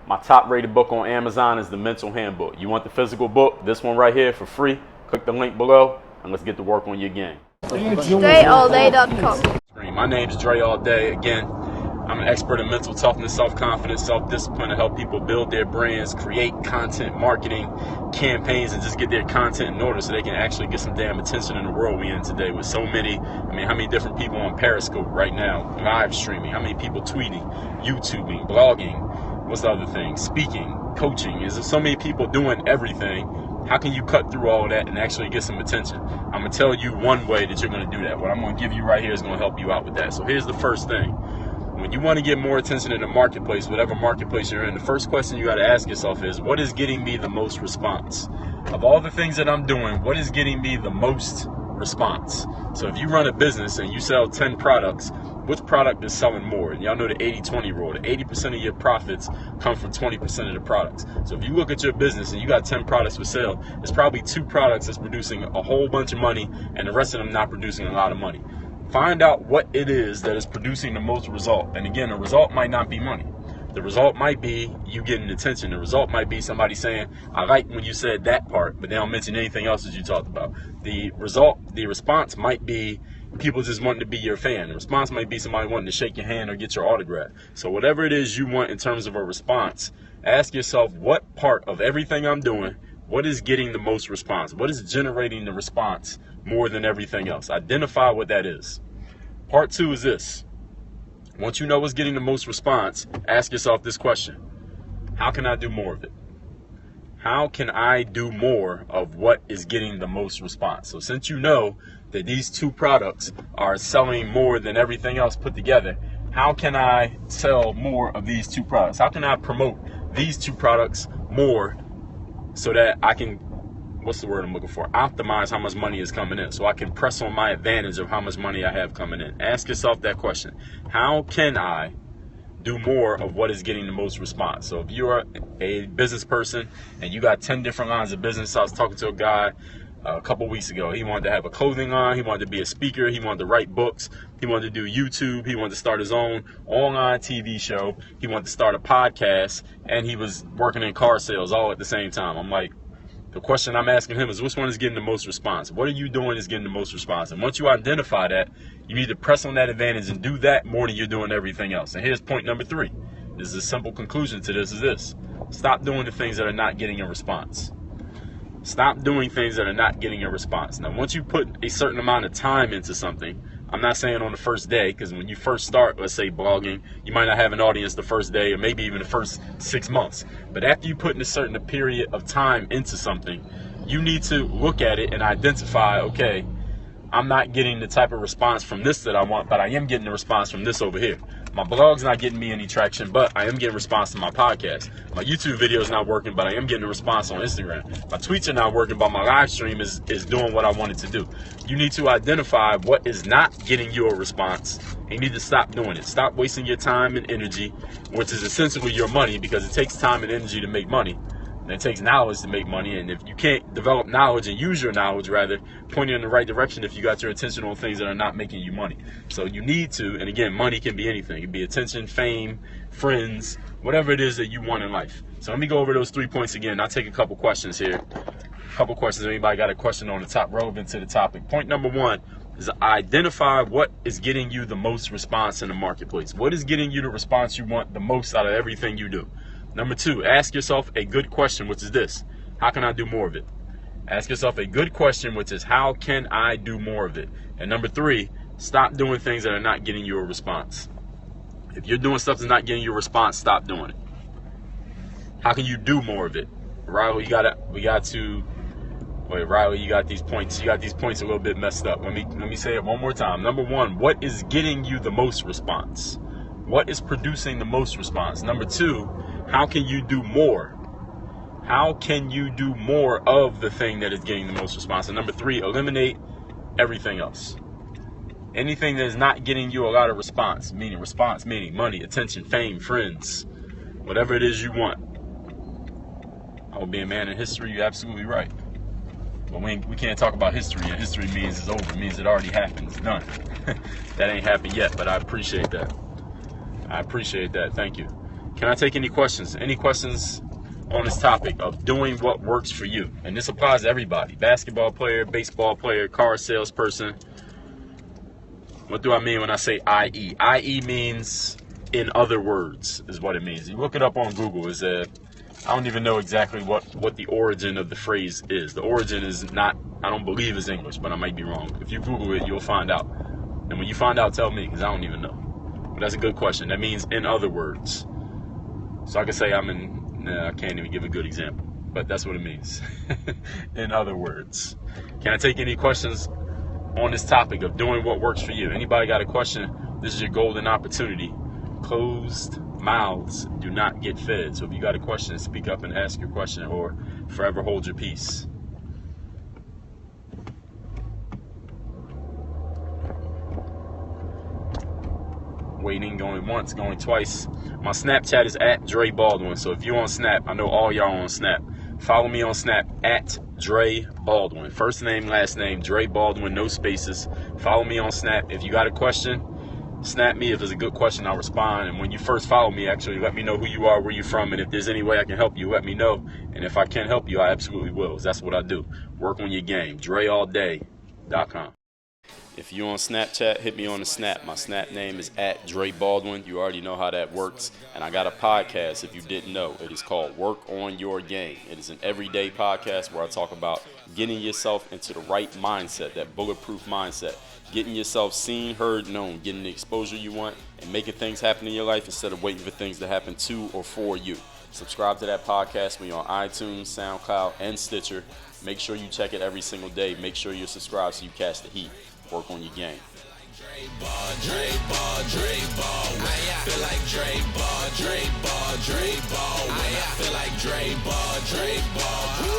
My top rated book on Amazon is The Mental Handbook. You want the physical book? This one right here for free. Click the link below and let's get to work on your game. DreAllDay.com. My name is Dre All Day. Again, I'm an expert in mental toughness, self-confidence, self-discipline to help people build their brands, create content, marketing, campaigns, and just get their content in order so they can actually get some damn attention in the world we in today with so many, how many different people on Periscope right now, live streaming, how many people tweeting, YouTubing, blogging, what's the other thing, speaking, coaching. Is there so many people doing everything? How can you cut through all of that and actually get some attention? I'm going to tell you one way that you're going to do that. What I'm going to give you right here is going to help you out with that. So here's the first thing. When you want to get more attention in the marketplace, whatever marketplace you're in, the first question you got to ask yourself is, what is getting me the most response? Of all the things that I'm doing, what is getting me the most response? So if you run a business and you sell 10 products, which product is selling more? And y'all know the 80-20 rule. The 80% of your profits come from 20% of the products. So if you look at your business and you got 10 products for sale, there's probably 2 products that's producing a whole bunch of money and the rest of them not producing a lot of money. Find out what it is that is producing the most result. And again, the result might not be money. The result might be you getting attention. The result might be somebody saying, I like when you said that part, but they don't mention anything else that you talked about. The response might be people just wanting to be your fan. The response might be somebody wanting to shake your hand or get your autograph. So whatever it is you want in terms of a response, ask yourself, what part of everything I'm doing, what is getting the most response? What is generating the response more than everything else? Identify what that is. Part 2 is this. Once you know what's getting the most response, ask yourself this question. How can I do more of it? How can I do more of what is getting the most response? So since you know that these 2 products are selling more than everything else put together, how can I sell more of these 2 products? How can I promote these 2 products more so that I can, what's the word I'm looking for? Optimize how much money is coming in so I can press on my advantage of how much money I have coming in. Ask yourself that question. How can I do more of what is getting the most response? So if you're a business person and you got 10 different lines of business, I was talking to a guy a couple weeks ago. He wanted to have a clothing line. He wanted to be a speaker. He wanted to write books. He wanted to do YouTube. He wanted to start his own online TV show. He wanted to start a podcast, and he was working in car sales all at the same time. I'm like, the question I'm asking him is, which one is getting the most response? What are you doing is getting the most response? And once you identify that, you need to press on that advantage and do that more than you're doing everything else. And here's point number 3. This is a simple conclusion to this is this. Stop doing the things that are not getting a response. Stop doing things that are not getting a response. Now, once you put a certain amount of time into something, I'm not saying on the first day, because when you first start, let's say blogging, you might not have an audience the first day or maybe even the first 6 months. But after you put in a certain period of time into something, you need to look at it and identify, okay, I'm not getting the type of response from this that I want, but I am getting the response from this over here. My blog's not getting me any traction, but I am getting response to my podcast. My YouTube video is not working, but I am getting a response on Instagram. My tweets are not working, but my live stream is doing what I wanted to do. You need to identify what is not getting you a response, and you need to stop doing it. Stop wasting your time and energy, which is essentially your money, because it takes time and energy to make money. And it takes knowledge to make money, and if you can't develop knowledge and use your knowledge, rather, point you in the right direction if you got your attention on things that are not making you money. So you need to, and again, money can be anything. It can be attention, fame, friends, whatever it is that you want in life. So let me go over those 3 points again. I'll take a couple questions here. A couple questions. Anybody got a question on the top relevant to the topic? Point number 1 is identify what is getting you the most response in the marketplace. What is getting you the response you want the most out of everything you do? Number 2, ask yourself a good question, which is this. How can I do more of it? Ask yourself a good question, which is, how can I do more of it? And number 3, stop doing things that are not getting you a response. If you're doing stuff that's not getting you a response, stop doing it. How can you do more of it? Riley, you got these points. You got these points a little bit messed up. Let me say it one more time. Number 1, what is getting you the most response? What is producing the most response? Number 2, how can you do more? How can you do more of the thing that is getting the most response? And number 3, eliminate everything else. Anything that is not getting you a lot of response meaning money, attention, fame, friends, whatever it is you want. I will be a man in history. You're absolutely right. But we can't talk about history, and history means it's over. It means it already happened. It's done. That ain't happened yet, but I appreciate that. Thank you. Can I take any questions? Any questions on this topic of doing what works for you? And this applies to everybody. Basketball player, baseball player, car salesperson. What do I mean when I say IE? IE means in other words is what it means. You look it up on Google. I don't even know exactly what the origin of the phrase is. The origin is not, I don't believe is English, but I might be wrong. If you Google it, you'll find out. And when you find out, tell me, because I don't even know. But that's a good question. That means in other words. So I can say I can't even give a good example, but that's what it means. In other words. Can I take any questions on this topic of doing what works for you? Anybody got a question? This is your golden opportunity. Closed mouths do not get fed. So if you got a question, speak up and ask your question, or forever hold your peace. Waiting, going once, going twice. My Snapchat is at Dre Baldwin. So if you're on Snap, I know all y'all on Snap. Follow me on Snap at Dre Baldwin. First name, last name, Dre Baldwin, no spaces. Follow me on Snap. If you got a question, snap me. If there's a good question, I'll respond. And when you first follow me, actually let me know who you are, where you're from, and if there's any way I can help you, let me know. And if I can help you, I absolutely will. That's what I do. Work on your game. DreAllDay.com. If you're on Snapchat, hit me on the Snap. My Snap name is at Dre Baldwin. You already know how that works. And I got a podcast, if you didn't know. It is called Work on Your Game. It is an everyday podcast where I talk about getting yourself into the right mindset, that bulletproof mindset. Getting yourself seen, heard, known, getting the exposure you want, and making things happen in your life instead of waiting for things to happen to or for you. Subscribe to that podcast when you're on iTunes, SoundCloud, and Stitcher. Make sure you check it every single day. Make sure you're subscribed so you catch the heat. Work on your game. Dre Ball, Dre Ball, Dre Ball. I feel like Dre Ball, Dre Ball, Dre Ball. I feel like Dre Ball, Dre Ball.